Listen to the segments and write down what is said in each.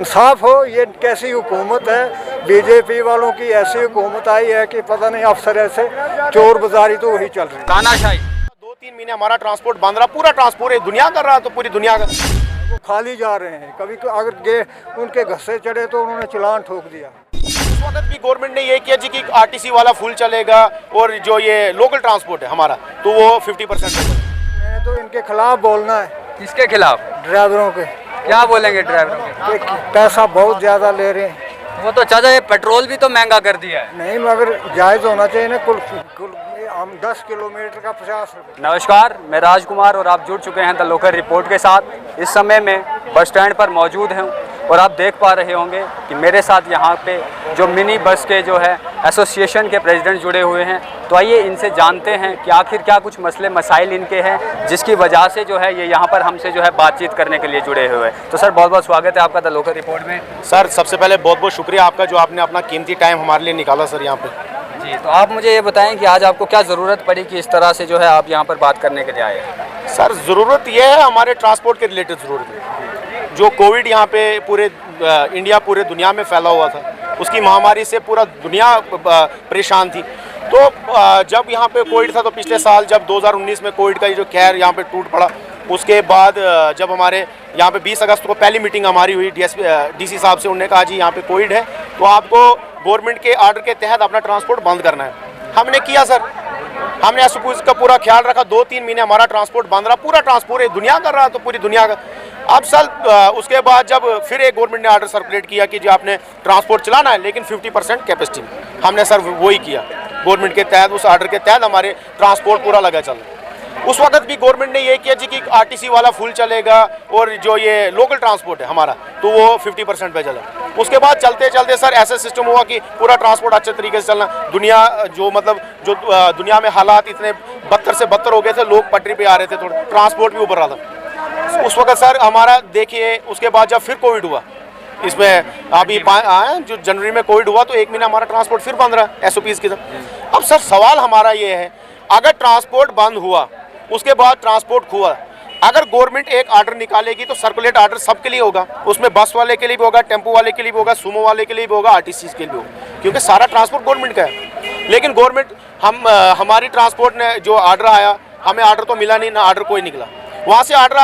साफ हो। ये कैसी हुकूमत है, बीजेपी वालों की ऐसी हुकूमत आई है कि पता नहीं अफसर ऐसे चोर बाजारी तो वही चल रही है। तानाशाही 2-3 महीने हमारा ट्रांसपोर्ट बंद रहा, पूरा ट्रांसपोर्ट दुनिया कर रहा, तो पूरी दुनिया का वो खाली जा रहे हैं। कभी तो अगर गे उनके घसे चढ़े तो उन्होंने चलान ठोक दिया। उस वक्त भी गवर्नमेंट ने ये किया जी कि आरटीसी वाला फुल चलेगा और जो ये लोकल ट्रांसपोर्ट है हमारा तो वो 50% मैं तो इनके खिलाफ बोलना है। किसके खिलाफ? ड्राइवरों के। क्या बोलेंगे ड्राइवरों के? पैसा बहुत ज़्यादा ले रहे हैं। वो तो चाचा ये पेट्रोल भी तो महंगा कर दिया है। नहीं मगर जायज़ होना चाहिए ना। कुल हम 10 किलोमीटर का 50 रुपये। नमस्कार, मैं राजकुमार और आप जुड़ चुके हैं द लोकल रिपोर्ट के साथ। इस समय मैं बस स्टैंड पर मौजूद हूँ और आप देख पा रहे होंगे कि मेरे साथ यहाँ पे जो मिनी बस के जो है एसोसिएशन के प्रेसिडेंट जुड़े हुए हैं। तो आइए इनसे जानते हैं कि आखिर क्या कुछ मसले मसाइल इनके हैं जिसकी वजह से जो है ये यहाँ पर हमसे जो है बातचीत करने के लिए जुड़े हुए हैं। तो सर बहुत बहुत स्वागत है आपका द लोकल रिपोर्ट में। सर सबसे पहले बहुत बहुत शुक्रिया आपका जो आपने अपना कीमती टाइम हमारे लिए निकाला सर यहाँ पे। जी, तो आप मुझे ये बताएं कि आज आपको क्या ज़रूरत पड़ी कि इस तरह से जो है आप यहाँ पर बात करने के लिए आए? सर ज़रूरत ये है हमारे ट्रांसपोर्ट के रिलेटेड ज़रूरत है। जो कोविड यहाँ पे पूरे इंडिया पूरे दुनिया में फैला हुआ था, उसकी महामारी से पूरा दुनिया परेशान थी। तो जब यहाँ पे कोविड था तो पिछले साल जब 2019 में कोविड का ये जो कहर यहाँ पे टूट पड़ा, उसके बाद जब हमारे यहाँ पे 20 अगस्त को पहली मीटिंग हमारी हुई डीसी साहब से, उन्होंने कहा जी यहाँ पे कोविड है तो आपको गवर्नमेंट के आर्डर के तहत अपना ट्रांसपोर्ट बंद करना है। हमने किया सर, हमने एसओपीज का पूरा ख्याल रखा। 2-3 महीने हमारा ट्रांसपोर्ट बंद रहा, पूरा ट्रांसपोर्ट दुनिया कर रहा, तो पूरी दुनिया का। अब सर उसके बाद जब फिर एक गवर्नमेंट ने आर्डर सर्कुलेट किया कि जो आपने ट्रांसपोर्ट चलाना है लेकिन 50% कैपेसिटी में, हमने सर वही किया। गवर्नमेंट के तहत उस आर्डर के तहत हमारे ट्रांसपोर्ट पूरा लगा चल। उस वक्त भी गवर्नमेंट ने ये किया जी कि आरटीसी वाला फुल चलेगा और जो ये लोकल ट्रांसपोर्ट है हमारा तो वो 50% पे चला। उसके बाद चलते चलते सर ऐसा सिस्टम हुआ कि पूरा ट्रांसपोर्ट अच्छे तरीके से चलना। दुनिया जो मतलब जो दुनिया में हालात इतने बदतर से बदतर हो गए थे, लोग पटरी पे आ रहे थे, थोड़ा ट्रांसपोर्ट भी ऊपर रहा था उस वक्त सर हमारा। देखिए उसके बाद जब फिर कोविड हुआ, इसमें अभी जो जनवरी में कोविड हुआ तो 1 महीना हमारा ट्रांसपोर्ट फिर बंद रहा एसओपीज की तरफ। अब सर सवाल हमारा ये है, अगर ट्रांसपोर्ट बंद हुआ उसके बाद ट्रांसपोर्ट हुआ, अगर गवर्नमेंट एक आर्डर निकालेगी तो सर्कुलेट आर्डर सबके लिए होगा, उसमें बस वाले के लिए भी होगा, टेम्पो वाले के लिए भी होगा, सुमो वाले के लिए भी होगा, आरटीसी के लिए भी होगा, क्योंकि सारा ट्रांसपोर्ट गवर्नमेंट का है। लेकिन गवर्नमेंट हमारी ट्रांसपोर्ट ने जो आर्डर आया, हमें आर्डर तो मिला नहीं, ना आर्डर कोई निकला। वहाँ से आर्डर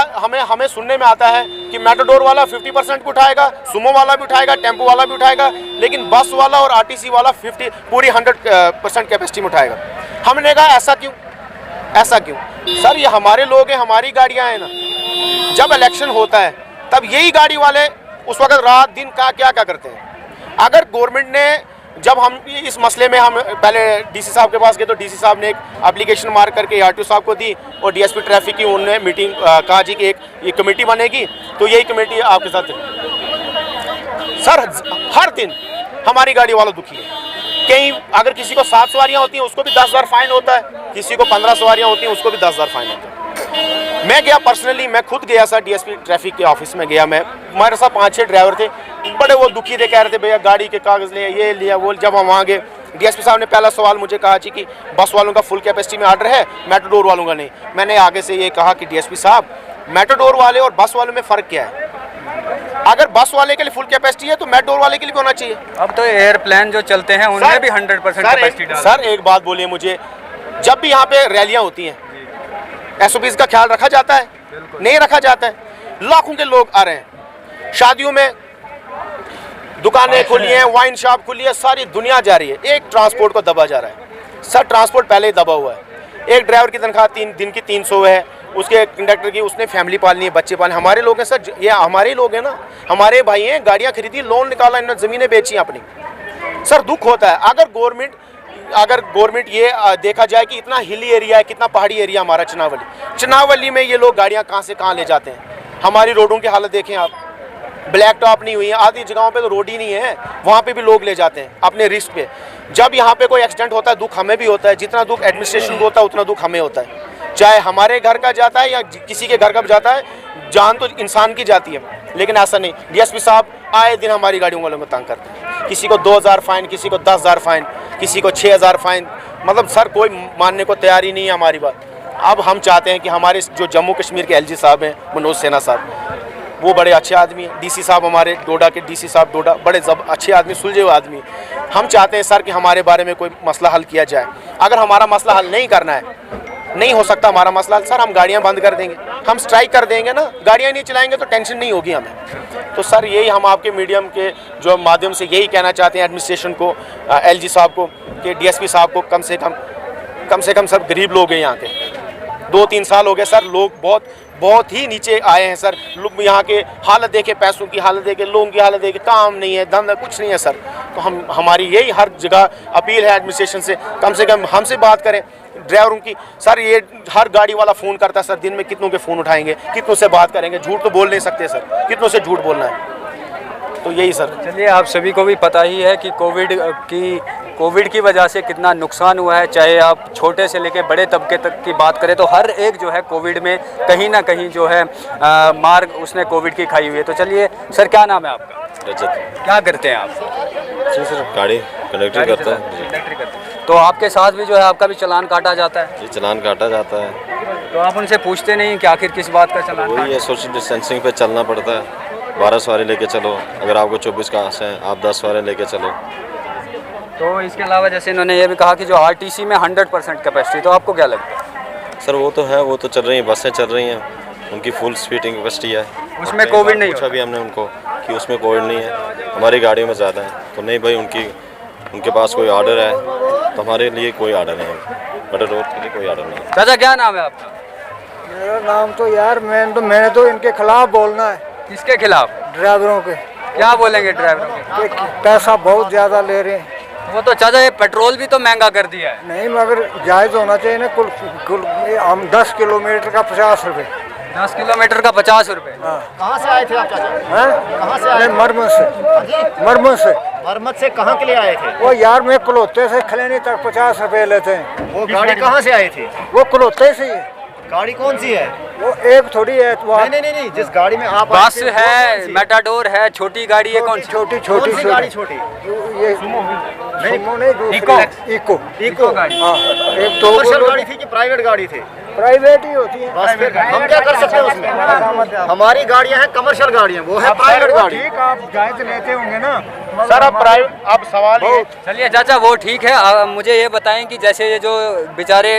हमें सुनने में आता है कि मेटाडोर वाला 50% भी उठाएगा, सुमो वाला भी उठाएगा, टेम्पो वाला भी उठाएगा, लेकिन बस वाला और आरटीसी वाला पूरी 100% कैपेसिटी में उठाएगा। हमने कहा ऐसा क्यों, ऐसा क्यों? सर ये हमारे लोग हैं, हमारी गाड़ियाँ हैं ना। जब इलेक्शन होता है तब यही गाड़ी वाले उस वक्त रात दिन क्या करते हैं। अगर गवर्नमेंट ने, जब हम इस मसले में हम पहले डीसी साहब के पास गए तो डीसी साहब ने एक एप्लीकेशन मार करके आरटीओ साहब को दी और डीएसपी ट्रैफिक की उन्होंने मीटिंग कहा जी कि एक ये कमेटी बनेगी, तो यही कमेटी आपके साथ। सर हर दिन हमारी गाड़ी वाला दुखी है। कहीं अगर किसी को 7 सवारियाँ होती हैं उसको भी 10,000 फाइन होता है, किसी को 15 सवारियाँ होती हैं उसको भी 10,000 फाइन होता है। मैं गया पर्सनली, मैं खुद गया सर डीएसपी ट्रैफिक के ऑफिस में गया। हमारे साथ 5-6 ड्राइवर थे, बड़े वो दुखी थे, कह रहे थे भैया गाड़ी के कागज़ ले, ये लिया वो। जब हम वहाँ गए डीएसपी साहब ने पहला सवाल मुझे कहा जी कि बस वालों का फुल कैपेसिटी में आर्डर है, मेटाडोर वालों का नहीं। मैंने आगे से ये कहा कि डीएसपी साहब मेटाडोर वाले और बस वालों में फ़र्क क्या है? अगर बस वाले के लिए फुल कैपेसिटी है तो मेटाडोर वाले के लिए भी होना चाहिए। अब तो एयरप्लेन जो चलते हैं उनमें भी 100% कैपेसिटी डाल। सर एक बात बोलिए मुझे, जब भी यहाँ पे रैलियाँ होती हैं एसओपीज का ख्याल रखा जाता है? नहीं रखा जाता है। लाखों के लोग आ रहे हैं, शादियों में दुकानें खुली हैं, वाइन शॉप खुली है, सारी दुनिया जा रही है, एक ट्रांसपोर्ट को दबा जा रहा है। सर ट्रांसपोर्ट पहले ही दबा हुआ है। एक ड्राइवर की तनख्वाह 3 दिन की 300 है, उसके कंडक्टर की, उसने फैमिली पालनी है, बच्चे पालने। हमारे लोग हैं सर, ये हमारे लोग हैं ना, हमारे भाई हैं, गाड़ियाँ खरीदी, लोन निकाला, इन्होंने ज़मीनें बेची अपनी। सर दुख होता है। अगर गवर्नमेंट ये देखा जाए कि इतना हिली एरिया है, कितना पहाड़ी एरिया हमारा चनावली में ये लोग गाड़ियाँ कहाँ से कहाँ ले जाते हैं। हमारी रोडों की हालत देखें आप, ब्लैक टॉप नहीं हुई है, आधी जगहों पे तो रोड ही नहीं है, वहाँ पे भी लोग ले जाते हैं अपने रिस्क पे। जब यहाँ पे कोई एक्सीडेंट होता है दुख हमें भी होता है, जितना दुख एडमिनिस्ट्रेशन को होता है उतना दुख हमें होता है, चाहे हमारे घर का जाता है या किसी के घर का जाता है, जान तो इंसान की जाती है। लेकिन ऐसा नहीं, डीएसपी साहब आए दिन हमारी गाड़ियों वालों को तंग करते हैं, किसी को 2,000 फाइन, किसी को 10,000 फाइन, किसी को 6,000 फाइन। मतलब सर कोई मानने को तैयार ही नहीं है हमारी बात। अब हम चाहते हैं कि हमारे जो जम्मू कश्मीर के एलजी साहब हैं मनोज सिन्हा साहब, वो बड़े अच्छे आदमी हैं। डीसी साहब हमारे डोडा के डीसी साहब डोडा बड़े अच्छे आदमी, सुलझे हुए आदमी। हम चाहते हैं सर कि हमारे बारे में कोई मसला हल किया जाए। अगर हमारा मसला हल नहीं करना है, नहीं हो सकता हमारा मसला हल, सर हम गाड़ियाँ बंद कर देंगे, हम स्ट्राइक कर देंगे ना, गाड़ियाँ नहीं चलाएंगे तो टेंशन नहीं होगी हमें। तो सर यही हम आपके मीडियम के जो माध्यम से यही कहना चाहते हैं एडमिनिस्ट्रेशन को, LG साहब को, कि DSP साहब को, कम से कम सब गरीब लोग हैं यहाँ के। 2-3 साल हो गए सर, लोग बहुत ही नीचे आए हैं सर। लोग यहाँ के हालत देखे, पैसों की हालत देखे, लोगों की हालत देखे, काम नहीं है, धंधा कुछ नहीं है सर। तो हमारी यही हर जगह अपील है एडमिनिस्ट्रेशन से कम हमसे बात करें। ड्राइवरों की सर, ये हर गाड़ी वाला फ़ोन करता है सर, दिन में कितनों के फ़ोन उठाएंगे, कितनों से बात करेंगे, झूठ तो बोल नहीं सकते सर, कितनों से झूठ बोलना है। तो यही सर। चलिए, आप सभी को भी पता ही है कि कोविड की वजह से कितना नुकसान हुआ है। चाहे आप छोटे से लेकर बड़े तबके तक की बात करें तो हर एक जो है कोविड में कहीं ना कहीं जो है मार्ग उसने कोविड की खाई हुई है। तो चलिए सर, क्या नाम है आपका? रजत। क्या करते हैं आप? सर गाड़ी कंडक्टर करता है। कंडक्टर करते हैं। तो आपके साथ भी जो है आपका भी चालान काटा जाता है? ये चालान काटा जाता है। तो आप उनसे पूछते नहीं कि आखिर किस बात का चालान? वही है, सोशल डिस्टेंसिंग पे चलना पड़ता है। 12 सवारी लेके चलो, अगर आपको 24 का आस है आप 10 सवारी लेके चलो। तो इसके अलावा जैसे इन्होंने ये भी कहा कि जो RTC में 100% कैपेसिटी, तो आपको क्या लगता है? सर वो तो है, वो तो चल रही हैं, बसें चल रही हैं, उनकी फुल सीटिंग कैपेसिटी है। उसमें कोविड नहीं पूछा भी हमने उनको कि उसमें कोविड नहीं है, हमारी गाड़ियों में ज़्यादा है। तो नहीं भाई, उनके पास कोई ऑर्डर है, तो हमारे लिए कोई ऑर्डर नहीं है, बटर रोड के लिए कोई ऑर्डर नहीं है। चाचा क्या नाम है आपका? मेरा नाम तो यार मैंने तो इनके खिलाफ बोलना है। किसके खिलाफ? ड्राइवरों के। क्या बोलेंगे ड्राइवरों के? कि पैसा बहुत ज़्यादा ले रहे हैं। वो तो चाचा, ये पेट्रोल भी तो महंगा कर दिया है। नहीं, मगर जायज़ होना चाहिए ना। कुल हम 10 किलोमीटर का 50 रुपये। 10 किलोमीटर का 50 रुपये? कहाँ से आए थे आप चाचा? कहाँ से आए? मरमत से। मरमत से कहाँ के लिए आए थे? वो यार मैं कलोते से खलेनी तक 50 रुपये लेते हैं। वो गाड़ी कहाँ से आए थे? वो कलोते से ही है। गाड़ी कौन सी है? वो एक थोड़ी है। नहीं, जिस गाड़ी में आप आए बस थे, वो है, कौन सी? मेटाडोर है, छोटी गाड़ी है, कौन सी? छोटी कौन सी गाड़ी छोटी? ये सुमो नहीं, दूसरी इको गाड़ी। हाँ, एक तो कमर्शियल गाड़ी थी कि प्राइवेट गाड़ी थी? प्राइवेट ही होती है। बस फिर हम क्या कर सकते हैं उसमें? हमारी गाड़ियाँ हैं कमर्शियल गाड़ियाँ, वो है प्राइवेट गाड़ी। ठीक, आप जायज़ लेते होंगे ना सर अब प्राइवेट, अब सवाल ये चलिए चाचा, वो ठीक है। मुझे ये बताएं कि जैसे ये जो बेचारे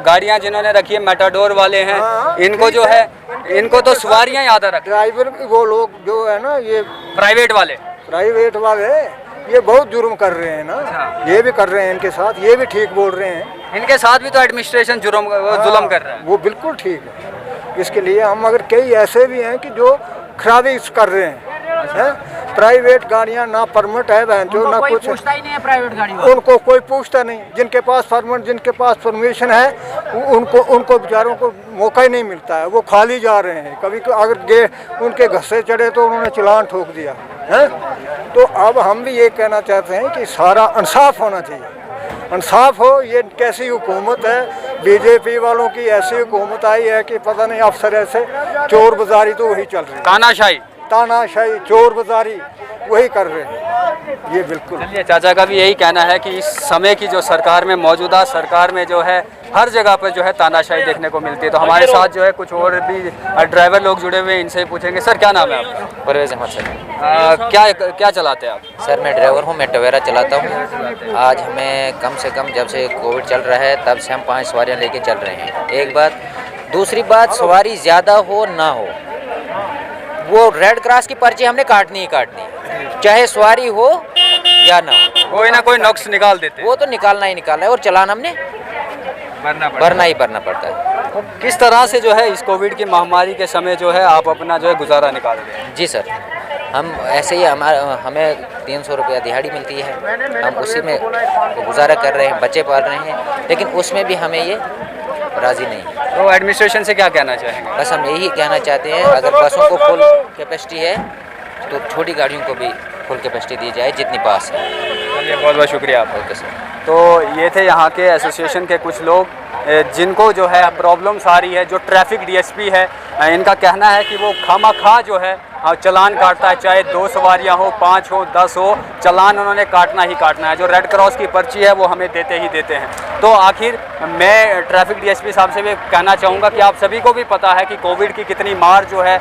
गाड़ियाँ जिन्होंने रखी है, मेटाडोर वाले हैं, हाँ, इनको जो है, इनको तो सवारियाँ ज़्यादा रख, ड्राइवर वो लोग जो है ना, ये प्राइवेट वाले ये बहुत जुर्म कर रहे हैं ना। ये भी कर रहे हैं इनके साथ, ये भी ठीक बोल रहे हैं। इनके साथ भी तो एडमिनिस्ट्रेशन जुल्म कर रहा है। वो बिल्कुल ठीक है। इसके लिए हम, अगर कई ऐसे भी हैं कि जो खराबी कर रहे हैं। प्राइवेट गाड़ियां ना परमिट है बहन, जो ना कुछ पूछता ही नहीं है प्राइवेट गाड़ी। उनको कोई पूछता नहीं। जिनके पास परमिट, जिनके पास परमिशन है, उनको बेचारों को मौका ही नहीं मिलता है। वो खाली जा रहे हैं। कभी अगर उनके घर से चढ़े तो उन्होंने चालान ठोक दिया है। तो अब हम भी ये कहना चाहते हैं कि सारा इंसाफ होना चाहिए। इंसाफ हो। ये कैसी हुकूमत है, बीजेपी वालों की ऐसी हुकूमत आई है कि पता नहीं, अफसर ऐसे चोर बाजारी तो वही चल रही है, तानाशाही चोर बाजारी वही कर रहे हैं। ये बिल्कुल। चलिए, चाचा का भी यही कहना है कि इस समय की जो सरकार में, मौजूदा सरकार में जो है, हर जगह पर जो है तानाशाही देखने को मिलती है। तो हमारे साथ जो है कुछ और भी ड्राइवर लोग जुड़े हुए हैं, इनसे पूछेंगे। सर क्या नाम है आपका? परवेज़ अहमद सर। क्या चलाते हैं आप? सर मैं ड्राइवर हूँ, मैं टवेरा चलाता हूँ। आज हमें कम से कम जब से कोविड चल रहा है तब से हम 5 सवारियाँ लेके चल रहे हैं। एक बात। दूसरी बात, सवारी ज़्यादा हो ना हो, वो रेड क्रॉस की पर्ची हमने काटनी ही काटनी, चाहे सवारी हो या ना हो। कोई ना कोई नुक्स निकाल देते हैं। वो तो निकालना ही निकालना है, और चालान हमने भरना ही भरना पड़ता है। तो किस तरह से जो है इस कोविड की महामारी के समय जो है आप अपना जो है गुजारा निकाल रहे हैं? जी सर, हम ऐसे ही हमें 300 रुपया दिहाड़ी मिलती है, हम उसी में गुजारा कर रहे हैं, बच्चे पाल रहे हैं, लेकिन उसमें भी हमें ये राज़ी नहीं है। तो एडमिनिस्ट्रेशन से क्या कहना चाहेंगे? बस हम यही कहना चाहते हैं, अगर बसों को फुल कैपेसिटी है तो छोटी गाड़ियों को भी फुल कैपेसिटी दी जाए जितनी पास है। चलिए, बहुत बहुत शुक्रिया आपका। Okay sir. तो ये थे यहाँ के एसोसिएशन के कुछ लोग जिनको जो है प्रॉब्लम्स आ रही है। जो ट्रैफिक DSP है, इनका कहना है कि वो खामा जो है चालान काटता है, चाहे 2 सवारियाँ हो, 5 हो, 10 हो, चालान उन्होंने काटना ही काटना है। जो रेड क्रॉस की पर्ची है वो हमें देते ही देते हैं। तो आखिर मैं ट्रैफिक डीएसपी साहब से भी कहना चाहूँगा कि आप सभी को भी पता है कि कोविड की कितनी मार जो है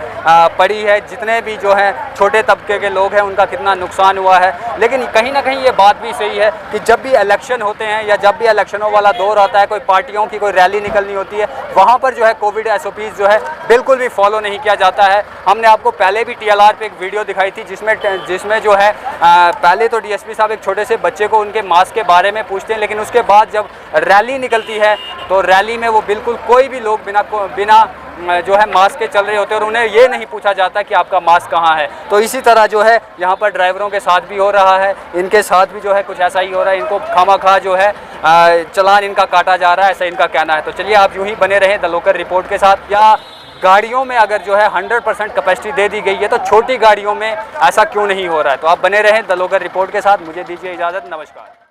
पड़ी है, जितने भी जो है छोटे तबके के लोग हैं उनका कितना नुकसान हुआ है। लेकिन कहीं ना कहीं ये बात भी सही है कि जब भी इलेक्शन होते हैं या जब भी इलेक्शनों वाला दौर आता है, कोई पार्टियों की कोई रैली निकलनी होती है, वहाँ पर जो है कोविड SOPs जो है बिल्कुल भी फॉलो नहीं किया जाता है। हमने आपको पहले भी TLR पे एक वीडियो दिखाई थी जिसमें जो है पहले तो डीएसपी साहब एक छोटे से बच्चे को उनके मास्क के बारे में पूछते हैं, लेकिन उसके बाद जब रैली निकलती है तो रैली में वो बिल्कुल कोई भी लोग बिना जो है मास्क के चल रहे होते हैं और उन्हें ये नहीं पूछा जाता कि आपका मास्क कहाँ है। तो इसी तरह जो है यहाँ पर ड्राइवरों के साथ भी हो रहा है, इनके साथ भी जो है कुछ ऐसा ही हो रहा है। इनको खामाखा जो है चलान इनका काटा जा रहा है, ऐसा इनका कहना है। तो चलिए आप यूँ ही बने रहें द लोकल रिपोर्ट के साथ। या गाड़ियों में अगर जो है 100% कैपेसिटी दे दी गई है तो छोटी गाड़ियों में ऐसा क्यों नहीं हो रहा है। तो आप बने रहें द लोकल रिपोर्ट के साथ। मुझे दीजिए इजाज़त, नमस्कार।